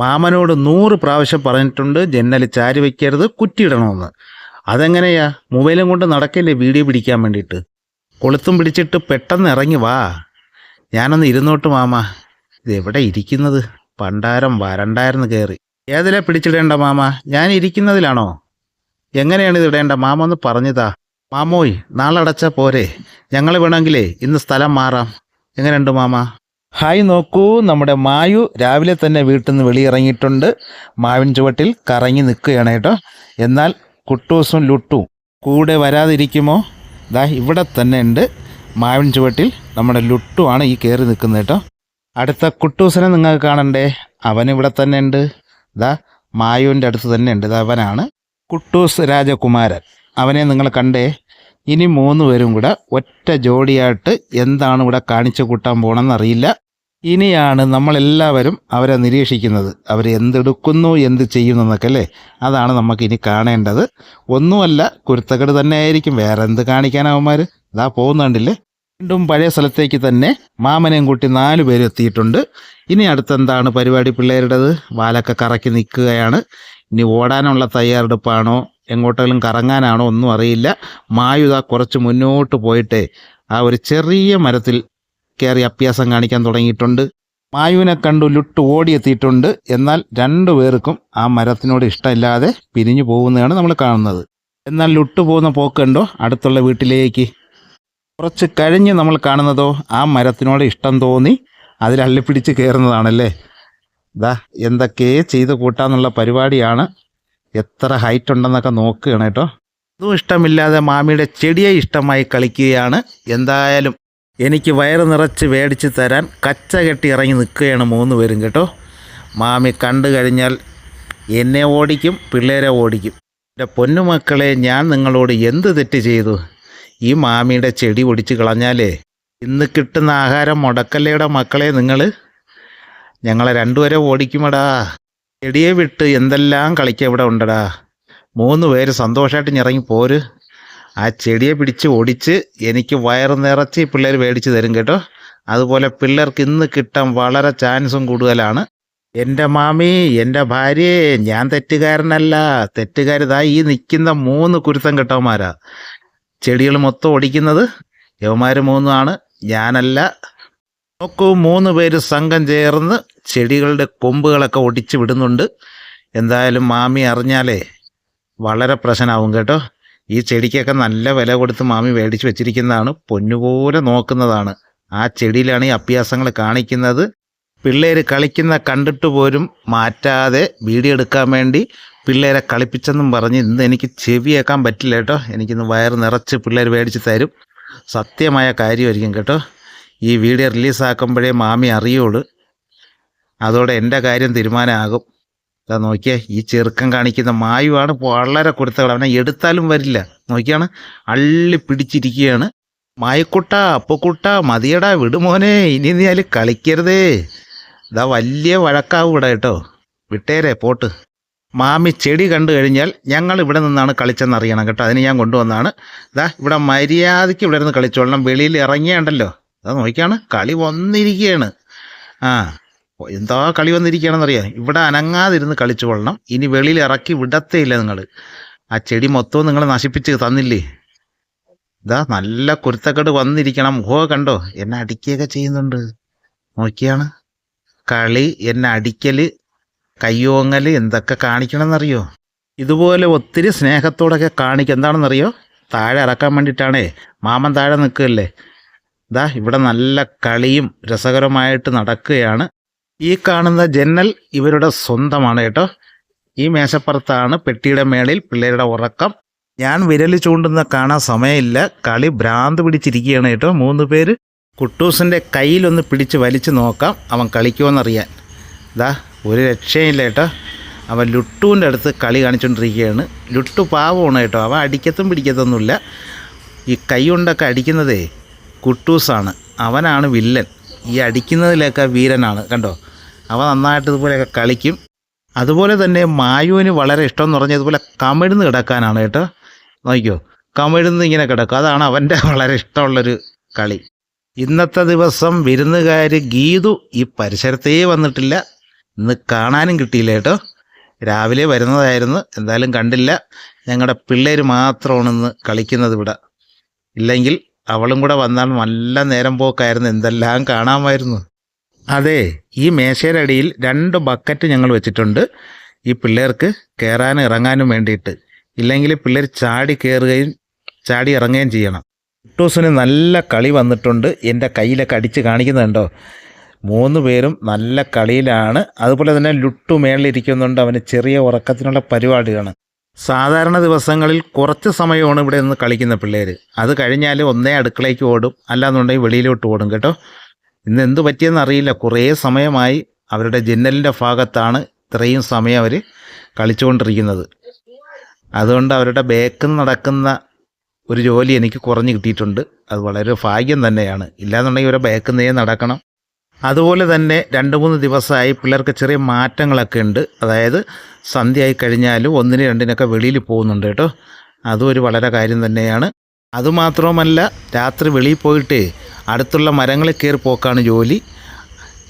മാമനോട് 100 പ്രാവശ്യം പറഞ്ഞിട്ടുണ്ട് ജന്നൽ ചാരി വയ്ക്കരുത്, കുറ്റിയിടണമെന്ന്. അതെങ്ങനെയാ? മൊബൈലും കൊണ്ട് നടക്കില്ലേ വീഡിയോ പിടിക്കാൻ വേണ്ടിയിട്ട്. കൊളുത്തും പിടിച്ചിട്ട് പെട്ടെന്ന് ഇറങ്ങി വാ. ഞാനൊന്ന് ഇരുന്നോട്ട് മാമ. ഇതെവിടെ ഇരിക്കുന്നത്? പണ്ടാരം വരണ്ടായിരുന്നു കയറി. ഏതിലെ പിടിച്ചിടേണ്ട മാമ? ഞാൻ ഇരിക്കുന്നതിലാണോ? എങ്ങനെയാണ് ഇത് ഇടേണ്ട മാമ? ഒന്ന് പറഞ്ഞതാ. മാമോയ്, നാളെ അടച്ചാൽ പോരെ? ഞങ്ങൾ വേണമെങ്കിലേ ഇന്ന് സ്ഥലം മാറാം. എങ്ങനെയുണ്ട് മാമ? ഹായ്, നോക്കൂ, നമ്മുടെ മായു രാവിലെ തന്നെ വീട്ടിൽ നിന്ന് വെളിയിറങ്ങിയിട്ടുണ്ട്. മാവിൻ ചുവട്ടിൽ കറങ്ങി നിൽക്കുകയാണ് കേട്ടോ. എന്നാൽ കുട്ടൂസും ലുട്ടും കൂടെ വരാതിരിക്കുമോ? ദാ ഇവിടെ തന്നെ ഉണ്ട് മാവിൻ ചുവട്ടിൽ നമ്മുടെ ലുട്ടുമാണ് ഈ കയറി നിൽക്കുന്നത് കേട്ടോ. അടുത്ത കുട്ടൂസിനെ നിങ്ങൾക്ക് കാണണ്ടേ? അവനിവിടെ തന്നെ ഉണ്ട്. ദാ മായുവിൻ്റെ അടുത്ത് തന്നെ ഉണ്ട്. അവനാണ് കുട്ടൂസ് രാജകുമാരൻ. അവനെ നിങ്ങൾ കണ്ടേ? ഇനി 3 പേരും കൂടെ ഒറ്റ ജോഡിയായിട്ട് എന്താണ് ഇവിടെ കാണിച്ചു കൂട്ടാൻ പോകണമെന്നറിയില്ല. ഇനിയാണ് നമ്മളെല്ലാവരും അവരെ നിരീക്ഷിക്കുന്നത്. അവർ എന്തെടുക്കുന്നു, എന്ത് ചെയ്യുന്നതെന്നൊക്കെ അല്ലേ? അതാണ് നമുക്കിനി കാണേണ്ടത്. ഒന്നുമല്ല, കുരുത്തക്കേട് തന്നെ ആയിരിക്കും. വേറെ എന്ത് കാണിക്കാനവന്മാർ ഇതാ പോകുന്നുണ്ടില്ലേ? വീണ്ടും പഴയ സ്ഥലത്തേക്ക് തന്നെ മാമനെയും കൂട്ടി 4 പേര് എത്തിയിട്ടുണ്ട്. ഇനി അടുത്തെന്താണ് പരിപാടി പിള്ളേരുടേത്? വാലൊക്കെ കറക്കി നിൽക്കുകയാണ്. ഇനി ഓടാനുള്ള തയ്യാറെടുപ്പാണോ, എങ്ങോട്ടെങ്കിലും കറങ്ങാനാണോ ഒന്നും അറിയില്ല. മായുത കുറച്ച് മുന്നോട്ട് പോയിട്ടേ ആ ഒരു ചെറിയ മരത്തിൽ കയറി അഭ്യാസം കാണിക്കാൻ തുടങ്ങിയിട്ടുണ്ട്. മായുവിനെ കണ്ടു ലുട്ട് ഓടിയെത്തിയിട്ടുണ്ട്. എന്നാൽ 2 പേർക്കും ആ മരത്തിനോട് ഇഷ്ടമില്ലാതെ പിരിഞ്ഞു പോകുന്നതാണ് നമ്മൾ കാണുന്നത്. എന്നാൽ ലുട്ട് പോകുന്ന പോക്കുണ്ടോ അടുത്തുള്ള വീട്ടിലേക്ക്. കുറച്ച് കഴിഞ്ഞ് നമ്മൾ കാണുന്നതോ ആ മരത്തിനോട് ഇഷ്ടം തോന്നി അതിൽ അള്ളിപ്പിടിച്ച് കയറുന്നതാണല്ലേ. ഇതാ എന്തൊക്കെ ചെയ്ത് കൂട്ടാന്നുള്ള പരിപാടിയാണ്. എത്ര ഹൈറ്റ് ഉണ്ടെന്നൊക്കെ നോക്കുകയാണ് കേട്ടോ. അതും ഇഷ്ടമില്ലാതെ മാമിയുടെ ചെടിയെ ഇഷ്ടമായി കളിക്കുകയാണ്. എന്തായാലും എനിക്ക് വയറ് നിറച്ച് മേടിച്ച് തരാൻ കച്ച കെട്ടി ഇറങ്ങി നിൽക്കുകയാണ് 3 പേരും കേട്ടോ. മാമി കണ്ടു കഴിഞ്ഞാൽ എന്നെ ഓടിക്കും, പിള്ളേരെ ഓടിക്കും. എൻ്റെ പൊന്നുമക്കളെ, ഞാൻ നിങ്ങളോട് എന്ത് തെറ്റ് ചെയ്തു? ഈ മാമിയുടെ ചെടി ഒടിച്ച് കളഞ്ഞാലേ ഇന്ന് കിട്ടുന്ന ആഹാരം മുടക്കല്ലേയുടെ മക്കളെ നിങ്ങൾ. ഞങ്ങളെ 2 പേരെ ഓടിക്കുമടാ. ചെടിയെ വിട്ട് എന്തെല്ലാം കളിക്കുക ഇവിടെ ഉണ്ടടാ. 3 പേര് സന്തോഷമായിട്ട് ഇറങ്ങി പോര്. ആ ചെടിയെ പിടിച്ച് ഒടിച്ച് എനിക്ക് വയറ് നിറച്ച് പിള്ളേർ മേടിച്ച് തരും കേട്ടോ. അതുപോലെ പിള്ളേർക്ക് ഇന്ന് കിട്ടാൻ വളരെ ചാൻസും കൂടുതലാണ്. എൻ്റെ മാമി, എൻ്റെ ഭാര്യയെ, ഞാൻ തെറ്റുകാരനല്ല. തെറ്റുകാരിതാ ഈ നിൽക്കുന്ന 3 കുരുത്തം കെട്ടവന്മാരാ. ചെടികൾ മൊത്തം ഒടിക്കുന്നത് യവന്മാർ 3 ആണ്, ഞാനല്ല. നോക്കൂ, 3 പേര് സംഘം ചേർന്ന് ചെടികളുടെ കൊമ്പുകളൊക്കെ ഒടിച്ച് വിടുന്നുണ്ട്. എന്തായാലും മാമി അറിഞ്ഞാലേ വളരെ പ്രശ്നമാവും കേട്ടോ. ഈ ചെടിക്കൊക്കെ നല്ല വില കൊടുത്ത് മാമി മേടിച്ച് വെച്ചിരിക്കുന്നതാണ്. പൊന്നുപോലെ നോക്കുന്നതാണ്. ആ ചെടിയിലാണ് ഈ അഭ്യാസങ്ങൾ കാണിക്കുന്നത്. പിള്ളേർ കളിക്കുന്ന കണ്ടിട്ട് പോലും മാറ്റാതെ വീഡിയോ എടുക്കാൻ വേണ്ടി പിള്ളേരെ കളിപ്പിച്ചെന്നും പറഞ്ഞ് ഇന്ന് എനിക്ക് ചെവിയേക്കാൻ പറ്റില്ല കേട്ടോ. എനിക്കിന്ന് വയറ് നിറച്ച് പിള്ളേർ മേടിച്ച് തരും. സത്യമായ കാര്യമായിരിക്കും കേട്ടോ. ഈ വീഡിയോ റിലീസാക്കുമ്പോഴേ മാമി അറിയുള്ളൂ. അതോടെ എൻ്റെ കാര്യം തീരുമാനമാകും. അതാ നോക്കിയേ, ഈ ചെറുക്കം കാണിക്കുന്ന മായുവാണ് വളരെ കൊടുത്തകൾ. അവനെ എടുത്താലും വരില്ല. നോക്കിയാണ് അള്ളി പിടിച്ചിരിക്കുകയാണ്. മായക്കുട്ട, അപ്പക്കുട്ട, മതിയടാ, വിടുമോനെ, ഇനി നീ അതിൽ കളിക്കരുതേ. ഇതാ വലിയ വഴക്കാവും ഇവിടെ കേട്ടോ. വിട്ടേരെ പോട്ട്. മാമി ചെടി കണ്ടു കഴിഞ്ഞാൽ ഞങ്ങൾ ഇവിടെ നിന്നാണ് കളിച്ചെന്നറിയണം കേട്ടോ. അതിന് ഞാൻ കൊണ്ടുവന്നാണ്. ഇതാ ഇവിടെ മര്യാദയ്ക്ക് ഇവിടെ നിന്ന് കളിച്ചോളണം. വെളിയിൽ ഇറങ്ങിയാണ്ടല്ലോ. അതാ നോക്കിയാണ് കളി വന്നിരിക്കുകയാണ്. എന്താ കളി വന്നിരിക്കുകയാണെന്നറിയാം. ഇവിടെ അനങ്ങാതിരുന്ന് കളിച്ചു കൊള്ളണം. ഇനി വെളിയിൽ ഇറക്കി വിടത്തേയില്ല നിങ്ങൾ. ആ ചെടി മൊത്തവും നിങ്ങൾ നശിപ്പിച്ച് തന്നില്ലേ. ഇതാ നല്ല കുരുത്തക്കേട് വന്നിരിക്കണം. കണ്ടോ, എന്നെ അടിക്കുകയൊക്കെ ചെയ്യുന്നുണ്ട്. നോക്കിയാണ് കളി, എന്നെ അടിക്കൽ, കയ്യോങ്ങൽ, എന്തൊക്കെ കാണിക്കണമെന്നറിയോ. ഇതുപോലെ ഒത്തിരി സ്നേഹത്തോടൊക്കെ കാണിക്കുക. എന്താണെന്നറിയോ? താഴെ ഇറക്കാൻ വേണ്ടിയിട്ടാണേ. മാമൻ താഴെ നിൽക്കുകയല്ലേ. ഇതാ ഇവിടെ നല്ല കളിയും രസകരമായിട്ട് നടക്കുകയാണ്. ഈ കാണുന്ന ജന്നൽ ഇവരുടെ സ്വന്തമാണ് കേട്ടോ. ഈ മേശപ്പുറത്താണ് പെട്ടിയുടെ മേളിൽ പിള്ളേരുടെ ഉറക്കം. ഞാൻ വിരൽ ചൂണ്ടുന്ന കാണാൻ സമയമില്ല. കളി ഭ്രാന്ത് പിടിച്ചിരിക്കുകയാണ് കേട്ടോ 3 പേര്. കുട്ടൂസിൻ്റെ കയ്യിലൊന്ന് പിടിച്ച് വലിച്ചു നോക്കാം അവൻ കളിക്കുമെന്നറിയാൻ. ഇതാ ഒരു രക്ഷയില്ല കേട്ടോ. അവൻ ലുട്ടുവിൻ്റെ അടുത്ത് കളി കാണിച്ചുകൊണ്ടിരിക്കുകയാണ്. ലുട്ടു പാവമാണ് കേട്ടോ. അവൻ അടിക്കത്തും പിടിക്കത്തൊന്നുമില്ല. ഈ കൈ കൊണ്ടൊക്കെ അടിക്കുന്നതേ കുട്ടൂസാണ്. അവനാണ് വില്ലൻ. ഈ അടിക്കുന്നതിലൊക്കെ വീരനാണ് കണ്ടോ. അവൻ നന്നായിട്ട് ഇതുപോലെയൊക്കെ കളിക്കും. അതുപോലെ തന്നെ മായുവിന് വളരെ ഇഷ്ടം എന്ന് പറഞ്ഞാൽ ഇതുപോലെ കമിഴ്ന്ന് കിടക്കാനാണ് കേട്ടോ. നോക്കിയോ, കമിഴ്ന്ന് ഇങ്ങനെ കിടക്കും. അതാണ് അവൻ്റെ വളരെ ഇഷ്ടമുള്ളൊരു കളി. ഇന്നത്തെ ദിവസം വിരുന്നുകാർ ഗീതു ഈ പരിസരത്തേ വന്നിട്ടില്ല. ഇന്ന് കാണാനും കിട്ടിയില്ല കേട്ടോ. രാവിലെ വരുന്നതായിരുന്നു, എന്തായാലും കണ്ടില്ല. ഞങ്ങളുടെ പിള്ളേർ മാത്രമാണ് ഇന്ന് കളിക്കുന്നത് ഇവിടെ. ഇല്ലെങ്കിൽ അവളും കൂടെ വന്നാൽ നല്ല നേരം പോക്കായിരുന്നു, എന്തെല്ലാം കാണാമായിരുന്നു. അതെ, ഈ മേശയുടെ അടിയിൽ 2 ബക്കറ്റ് ഞങ്ങൾ വെച്ചിട്ടുണ്ട്, ഈ പിള്ളേർക്ക് കയറാനും ഇറങ്ങാനും വേണ്ടിയിട്ട്. ഇല്ലെങ്കിൽ പിള്ളേർ ചാടി കയറുകയും ചാടി ഇറങ്ങുകയും ചെയ്യണം. കുട്ടൂസിന് നല്ല കളി വന്നിട്ടുണ്ട്, എൻ്റെ കയ്യിലൊക്കെ അടിച്ച് കാണിക്കുന്നുണ്ടോ. 3 പേരും നല്ല കളിയിലാണ്. അതുപോലെ തന്നെ ലുട്ടു മേളിലിരിക്കുന്നുണ്ട്, അവന് ചെറിയ ഉറക്കത്തിനുള്ള പരിപാടിയാണ്. സാധാരണ ദിവസങ്ങളിൽ കുറച്ച് സമയമാണ് ഇവിടെ നിന്ന് കളിക്കുന്ന പിള്ളേർ. അത് കഴിഞ്ഞാൽ ഒന്നേ അടുക്കളയ്ക്ക് ഓടും, അല്ലാന്നുണ്ടെങ്കിൽ വെളിയിലോട്ട് ഓടും കേട്ടോ. ഇന്ന് എന്തു പറ്റിയെന്ന് അറിയില്ല, കുറേ സമയമായി അവരുടെ ജനലിൻ്റെ ഭാഗത്താണ് ഇത്രയും സമയം അവർ കളിച്ചുകൊണ്ടിരിക്കുന്നത്. അതുകൊണ്ട് അവരുടെ ബേക്കിൽ നടക്കുന്ന ഒരു ജോലി എനിക്ക് കുറഞ്ഞ് കിട്ടിയിട്ടുണ്ട്. അത് വളരെ ഭാഗ്യം തന്നെയാണ്, ഇല്ലാന്നുണ്ടെങ്കിൽ ഇവരെ ബേക്കിൽ നിന്നേ നടക്കണം. അതുപോലെ തന്നെ 2-3 ദിവസമായി പിള്ളേർക്ക് ചെറിയ മാറ്റങ്ങളൊക്കെ ഉണ്ട്. അതായത് സന്ധ്യയായി കഴിഞ്ഞാലും 1-2 വെളിയിൽ പോകുന്നുണ്ട് കേട്ടോ. അതും ഒരു വളരെ കാര്യം തന്നെയാണ്. അതുമാത്രവുമല്ല, രാത്രി വെളിയിൽ പോയിട്ട് അടുത്തുള്ള മരങ്ങളിൽ കയറി പോക്കാണ് ജോലി.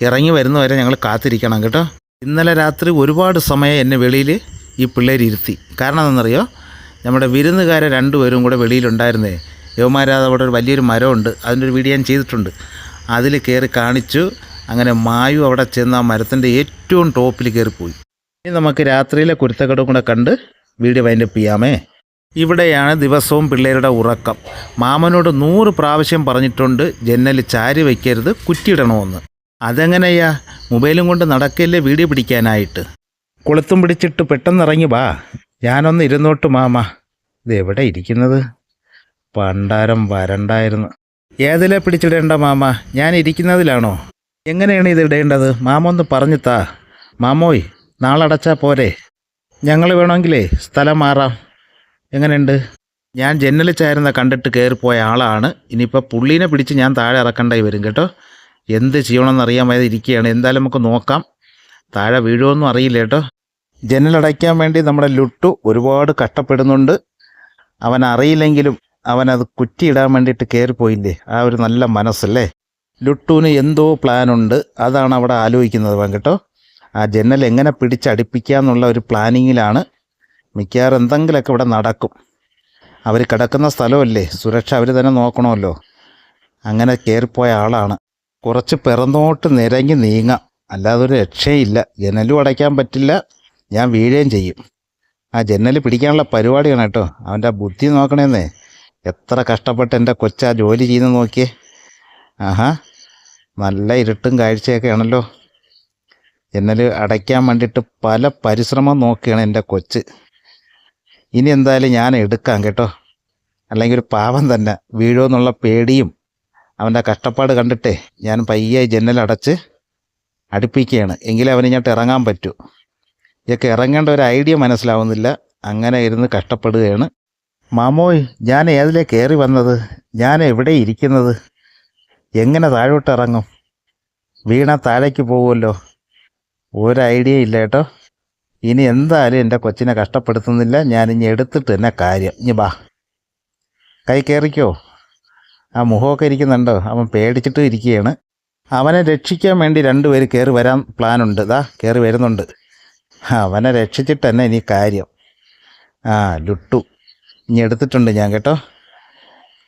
ഇറങ്ങി വരുന്നവരെ ഞങ്ങൾ കാത്തിരിക്കണം കേട്ടോ. ഇന്നലെ രാത്രി ഒരുപാട് സമയം എന്നെ വെളിയിൽ ഈ പിള്ളേർ ഇരുത്തി. കാരണം എന്താണെന്നറിയോ, നമ്മുടെ വിരുന്നുകാരെ 2 പേരും കൂടെ വെളിയിലുണ്ടായിരുന്നേ. യവന്മാരാതെ അവിടെ ഒരു വലിയൊരു മരമുണ്ട്, അതിൻ്റെ ഒരു വീഡിയോ ഞാൻ ചെയ്തിട്ടുണ്ട്. അതിൽ കയറി കാണിച്ചു. അങ്ങനെ മായു അവിടെ ചെന്ന് ആ മരത്തിൻ്റെ ഏറ്റവും ടോപ്പിൽ കയറിപ്പോയി. ഇനി നമുക്ക് രാത്രിയിലെ കുരുത്തക്കെടും കൂടെ കണ്ട് വീഡിയോ വൈൻഡപ്പ് ചെയ്യാമേ. ഇവിടെയാണ് ദിവസവും പിള്ളേരുടെ ഉറക്കം. മാമനോട് 100 പ്രാവശ്യം പറഞ്ഞിട്ടുണ്ട് ജനൽ ചാരി വയ്ക്കരുത്, കുറ്റിയിടണമെന്ന്. അതെങ്ങനെയാ, മൊബൈലും കൊണ്ട് നടക്കല്ലേ വീഡിയോ പിടിക്കാനായിട്ട്. കൊളുത്തും പിടിച്ചിട്ട് പെട്ടെന്ന് ഇറങ്ങി വാ, ഞാനൊന്ന് ഇരുന്നോട്ട് മാമ. ഇതെവിടെ ഇരിക്കുന്നത്? പണ്ടാരം വരണ്ടായിരുന്നു. ഏതിലെ പിടിച്ചിടേണ്ട മാമ, ഞാൻ ഇരിക്കുന്നതിലാണോ? എങ്ങനെയാണ് ഇത് ഇടേണ്ടത്? മാമ ഒന്ന് പറഞ്ഞു താ. മാമോയ്, നാളടച്ചാൽ പോരെ? ഞങ്ങൾ വേണമെങ്കിലേ സ്ഥലം മാറാം. എങ്ങനെയുണ്ട്? ഞാൻ ജനൽ ചാരുന്ന കണ്ടിട്ട് കയറിപ്പോയ ആളാണ്. ഇനിയിപ്പോൾ പുള്ളീനെ പിടിച്ച് ഞാൻ താഴെ ഇറക്കേണ്ടി വരും കേട്ടോ. എന്ത് ചെയ്യണമെന്ന് വയ്യാതെ ഇരിക്കുകയാണ്. എന്തായാലും നമുക്ക് നോക്കാം. താഴെ വീഴുമൊന്നും അറിയില്ല കേട്ടോ. ജനലടയ്ക്കാൻ വേണ്ടി നമ്മുടെ ലുട്ടു ഒരുപാട് കഷ്ടപ്പെടുന്നുണ്ട്. അവൻ അറിയില്ലെങ്കിലും അവനത് കുറ്റിയിടാൻ വേണ്ടിയിട്ട് കയറിപ്പോയില്ലേ. ആ ഒരു നല്ല മനസ്സല്ലേ. ലുട്ടുവിന് എന്തോ പ്ലാനുണ്ട്, അതാണ് അവിടെ ആലോചിക്കുന്നത് അവൻ കേട്ടോ. ആ ജനൽ എങ്ങനെ പിടിച്ചടിപ്പിക്കാമെന്നുള്ള ഒരു പ്ലാനിങ്ങിലാണ്. മിക്കവാറും എന്തെങ്കിലുമൊക്കെ ഇവിടെ നടക്കും. അവർ കിടക്കുന്ന സ്ഥലമല്ലേ, സുരക്ഷ അവർ തന്നെ നോക്കണമല്ലോ. അങ്ങനെ കയറിപ്പോയ ആളാണ്. കുറച്ച് പിറന്നോട്ട് നിരങ്ങി നീങ്ങാം, അല്ലാതെ ഒരു രക്ഷയില്ല. ജനലും അടയ്ക്കാൻ പറ്റില്ല, ഞാൻ വീഴുകയും ചെയ്യും. ആ ജനൽ പിടിക്കാനുള്ള പരിപാടിയാണ് കേട്ടോ. അവൻ്റെ ബുദ്ധി നോക്കണേന്നേ. എത്ര കഷ്ടപ്പെട്ട് എൻ്റെ കൊച്ചാ ജോലി ചെയ്യുന്നത് നോക്കിയേ. ആഹാ, നല്ല ഇരുട്ടും കാഴ്ചയൊക്കെ ആണല്ലോ. ജനൽ അടയ്ക്കാൻ വേണ്ടിയിട്ട് പല പരിശ്രമം നോക്കുകയാണ് എൻ്റെ കൊച്ച്. ഇനി എന്തായാലും ഞാൻ എടുക്കാം കേട്ടോ. അല്ലെങ്കിൽ ഒരു പാവം തന്നെ വീഴുമെന്നുള്ള പേടിയും അവൻ്റെ കഷ്ടപ്പാട് കണ്ടിട്ടേ ഞാൻ പയ്യെ ജനലടച്ച് അടുപ്പിക്കുകയാണ്. എങ്കിലും അവന് ഇങ്ങോട്ട് ഇറങ്ങാൻ പറ്റൂ. ഇതൊക്കെ ഇറങ്ങേണ്ട ഒരു ഐഡിയ മനസ്സിലാവുന്നില്ല. അങ്ങനെ ഇരുന്ന് കഷ്ടപ്പെടുകയാണ്. മാമോയ്, ഞാൻ ഏതിലേ കയറി വന്നത്? ഞാൻ എവിടെ ഇരിക്കുന്നത്? എങ്ങനെ താഴോട്ട് ഇറങ്ങും? വീണ താഴേക്ക് പോകുമല്ലോ. ഒരു ഐഡിയ ഇല്ല കേട്ടോ. ഇനി എന്തായാലും എൻ്റെ കൊച്ചിനെ കഷ്ടപ്പെടുത്തുന്നില്ല. ഞാനിനി എടുത്തിട്ട് തന്നെ കാര്യം. ഇനി ബാ, കൈ കയറിക്കോ. ആ മുഖമൊക്കെ ഇരിക്കുന്നുണ്ടോ? അവൻ പേടിച്ചിട്ട് ഇരിക്കുകയാണ്. അവനെ രക്ഷിക്കാൻ വേണ്ടി 2 പേര് കയറി വരാൻ പ്ലാനുണ്ട്. ദാ കയറി വരുന്നുണ്ട്. അവനെ രക്ഷിച്ചിട്ട് തന്നെ ഇനി കാര്യം. ആ ലുട്ടു ഇനി എടുത്തിട്ടുണ്ട് ഞാൻ കേട്ടോ.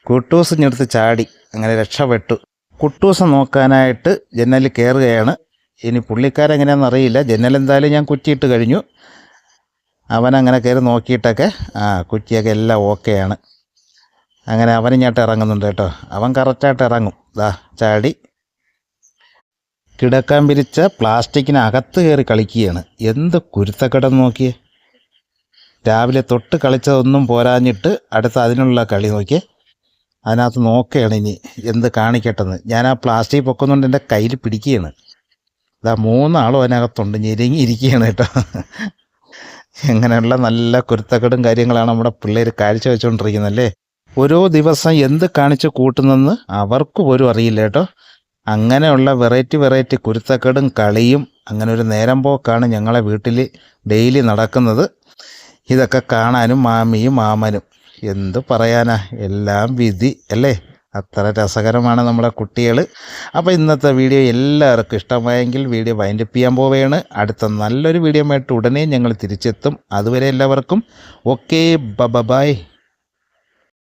കുട്ടൂസ് ഇഞ്ഞെടുത്ത് ചാടി, അങ്ങനെ രക്ഷപ്പെട്ടു. കുട്ടൂസ് നോക്കാനായിട്ട് ജനലിൽ കയറുകയാണ്. ഇനി പുള്ളിക്കാരെങ്ങനെയാണെന്ന് അറിയില്ല. ജനൽ എന്തായാലും ഞാൻ കുറ്റിയിട്ട് കഴിഞ്ഞു. അവനങ്ങനെ കയറി നോക്കിയിട്ടൊക്കെ കുറ്റിയൊക്കെ എല്ലാം ഓക്കെയാണ്. അങ്ങനെ അവനിങ്ങോട്ട് ഇറങ്ങുന്നുണ്ട് കേട്ടോ. അവൻ കറക്റ്റായിട്ട് ഇറങ്ങും. ദാ ചാടി കിടക്കാൻ പിരിച്ച പ്ലാസ്റ്റിക്കിനകത്ത് കയറി കളിക്കുകയാണ്. എന്ത് കുരുത്തക്കടം നോക്കിയേ. രാവിലെ തൊട്ട് കളിച്ചതൊന്നും പോരാഞ്ഞിട്ട് അടുത്ത അതിനുള്ള കളി നോക്കിയേ. അതിനകത്ത് നോക്കുകയാണ് ഇനി എന്ത് കാണിക്കട്ടെന്ന്. ഞാൻ ആ പ്ലാസ്റ്റിക് പൊക്കുന്നുണ്ട് എൻ്റെ കയ്യിൽ പിടിക്കുകയാണ്. ഇതാ 3 ആളും അതിനകത്തുണ്ട്, ഞെരുങ്ങിയിരിക്കുകയാണ് കേട്ടോ. ഇങ്ങനെയുള്ള നല്ല കുരുത്തക്കെടും കാര്യങ്ങളാണ് നമ്മുടെ പിള്ളേർ കാഴ്ച വെച്ചുകൊണ്ടിരിക്കുന്നതല്ലേ. ഓരോ ദിവസം എന്ത് കാണിച്ച് കൂട്ടുന്നെന്ന് അവർക്ക് പോലും അറിയില്ല കേട്ടോ. അങ്ങനെയുള്ള വെറൈറ്റി കുരുത്തക്കെടും കളിയും അങ്ങനെ ഒരു നേരം പോക്കാണ് ഞങ്ങളെ വീട്ടിൽ ഡെയിലി നടക്കുന്നത്. ഇതൊക്കെ കാണാനും മാമിയും മാമനും എന്ത് പറയാനാ, എല്ലാം വിധി അല്ലേ. അത്ര രസകരമാണ് നമ്മളെ കുട്ടികൾ. അപ്പോൾ ഇന്നത്തെ വീഡിയോ എല്ലാവർക്കും ഇഷ്ടമായെങ്കിൽ വീഡിയോ വൈൻഡപ്പ് ചെയ്യാൻ പോവുകയാണ്. അടുത്ത നല്ലൊരു വീഡിയോ ആയിട്ട് ഉടനെ ഞങ്ങൾ തിരിച്ചെത്തും. അതുവരെ എല്ലാവർക്കും ഓക്കെ, ബൈ.